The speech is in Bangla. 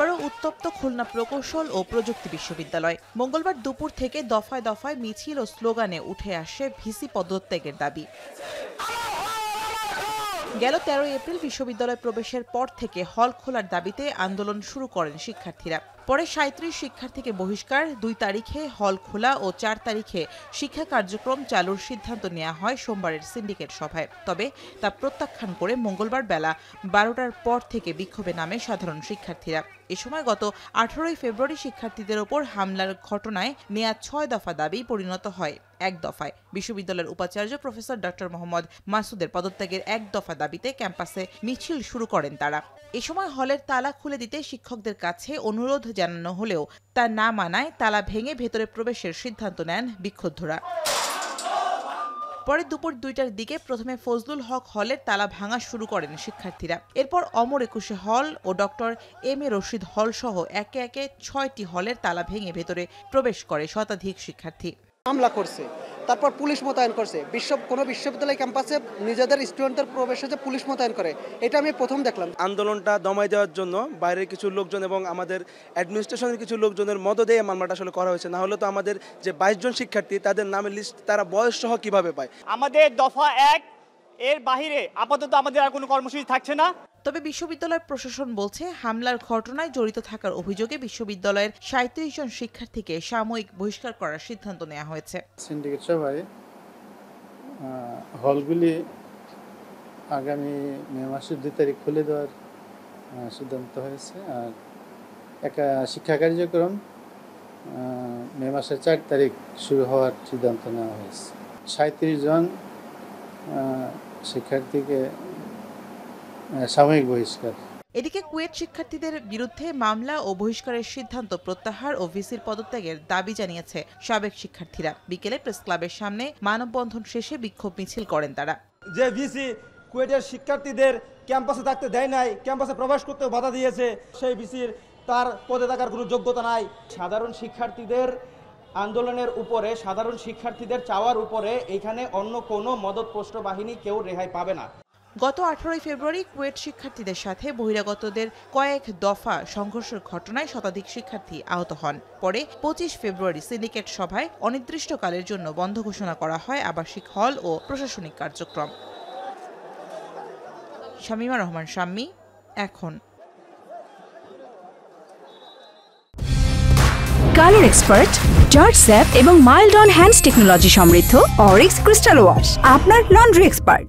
আবারও উত্তপ্ত খুলনা প্রকৌশল ও প্রযুক্তি বিশ্ববিদ্যালয়। মঙ্গলবার দুপুর থেকে দফায় দফায় মিছিল ও স্লোগানে উঠে আসে ভিসি পদত্যাগের দাবি। গেল ১৩ এপ্রিল বিশ্ববিদ্যালয় প্রবেশের পর থেকে হল খোলার দাবিতে আন্দোলন শুরু করেন শিক্ষার্থীরা। পরে ৩৭ শিক্ষার্থীকে বহিষ্কার, ২ তারিখে হল খোলা ও ৪ তারিখে শিক্ষা কার্যক্রম চালুর সিদ্ধান্ত নেওয়া হয় সোমবারের সিন্ডিকেট সভায়। তবে তা প্রত্যাখ্যান করে মঙ্গলবার বেলা ১২টার পর থেকে বিক্ষোভে নামে সাধারণ শিক্ষার্থীরা। এ সময় গত ১৮ ফেব্রুয়ারি শিক্ষার্থীদের ওপর হামলার ঘটনায় নেয়া ৬ দফা দাবি পরিণত হয় ১ দফায়। বিশ্ববিদ্যালয়ের উপাচার্য প্রফেসর ডক্টর মোহাম্মদ মাসুদের পদত্যাগের ১ দফা দাবিতে ক্যাম্পাসে মিছিল শুরু করেন তারা। এ সময় হলের তালা খুলে দিতে শিক্ষকদের কাছে অনুরোধ জানানো হলেও তা না মানায় তালা ভেঙে ভেতরে প্রবেশের সিদ্ধান্ত নেন বিক্ষুব্ধরা। পরে দুপুর ২টার দিকে প্রথমে ফজলুল হক হলের তালা ভাঙা শুরু করেন শিক্ষার্থীরা। এরপর অমর একুশে হল ও ডক্টর এম এ রশিদ হল সহ একে একে ৬টি হলের তালা ভেঙে ভেতরে প্রবেশ করে শতাধিক শিক্ষার্থী। হামলা করছে, তারপর পুলিশ মোতায়েন করছে। কোনো বিশ্ববিদ্যালয় ক্যাম্পাসে নিজেদের স্টুডেন্টদের প্রবেশে যে পুলিশ মোতায়েন করে, এটা আমি প্রথম দেখলাম। আন্দোলনটা দমায় দেওয়ার জন্য বাইরের কিছু লোকজন এবং আমাদের অ্যাডমিনিস্ট্রেশনের কিছু লোকজনের মদদে এই মামলাটা আসলে করা হয়েছে। না হলে তো আমাদের যে ২২ জন শিক্ষার্থী তাদের নামের লিস্ট তারা বয়স সহ কিভাবে পায়? আমাদের দফা ১ এর বাহিরে আপাতত আমাদের আর কোনো কর্মসূচি থাকছে না। তবে বিশ্ববিদ্যালয় প্রশাসন বলছে, হামলার ঘটনায় জড়িত থাকার অভিযোগে বিশ্ববিদ্যালয়ের ৩৭ জন শিক্ষার্থীকে সাময়িক বহিষ্কার করার সিদ্ধান্ত নেওয়া হয়েছে। সিন্ডিকেট সভায় হলগুলি আগামী মে মাসের ২ তারিখ খুলে দেওয়ার সিদ্ধান্ত হয়েছে, আর শিক্ষা কার্যক্রম মে মাসের ৪ তারিখ শুরু হওয়ার সিদ্ধান্ত নেওয়া হয়েছে। ৩৭ জন শিক্ষার্থীকে সাময়িক বহিষ্কার। এদিকে কুয়েট শিক্ষার্থীদের বিরুদ্ধে মামলা ও বহিষ্কারের সিদ্ধান্ত প্রত্যাহার ও ভিসির পদত্যাগের দাবি জানিয়েছে সাবেক শিক্ষার্থীরা। বিকেলে প্রেস ক্লাবের সামনে মানববন্ধন শেষে বিক্ষোভ মিছিল করেন তারা। যে ভিসি কুয়েটের শিক্ষার্থীদের ক্যাম্পাসে থাকতে দেয় নাই, ক্যাম্পাসে প্রবেশ করতে বাধা দিয়েছে, সেই ভিসির তার পদে থাকার কোনো যোগ্যতা নাই। সাধারণ শিক্ষার্থীদের আন্দোলনের উপরে, সাধারণ শিক্ষার্থীদের চাওয়ার উপরে এখানে অন্য কোনো মদতপোষ্ট বাহিনী কেউ রেহাই পাবে না। গত ১৮ ফেব্রুয়ারি কুয়েট শিক্ষার্থীদের সাথে বহিরাগতদের কয়েক দফা সংঘর্ষের ঘটনায় শতাধিক শিক্ষার্থী আহত হন। পরে ২৫ ফেব্রুয়ারি সিন্ডিকেট সভায় অনির্দিষ্টকালের জন্য বন্ধ ঘোষণা করা হয় আবাসিক হল ও প্রশাসনিক কার্যক্রম। শামীমা রহমান শাম্মী, এখন। কালার এক্সপার্ট, জর্জ স্যাপ এবং মাইল্ড অন হ্যান্ডস টেকনোলজি সমৃদ্ধ অরিক্স ক্রিস্টাল ওয়াশ আপনার লন্ড্রি এক্সপার্ট।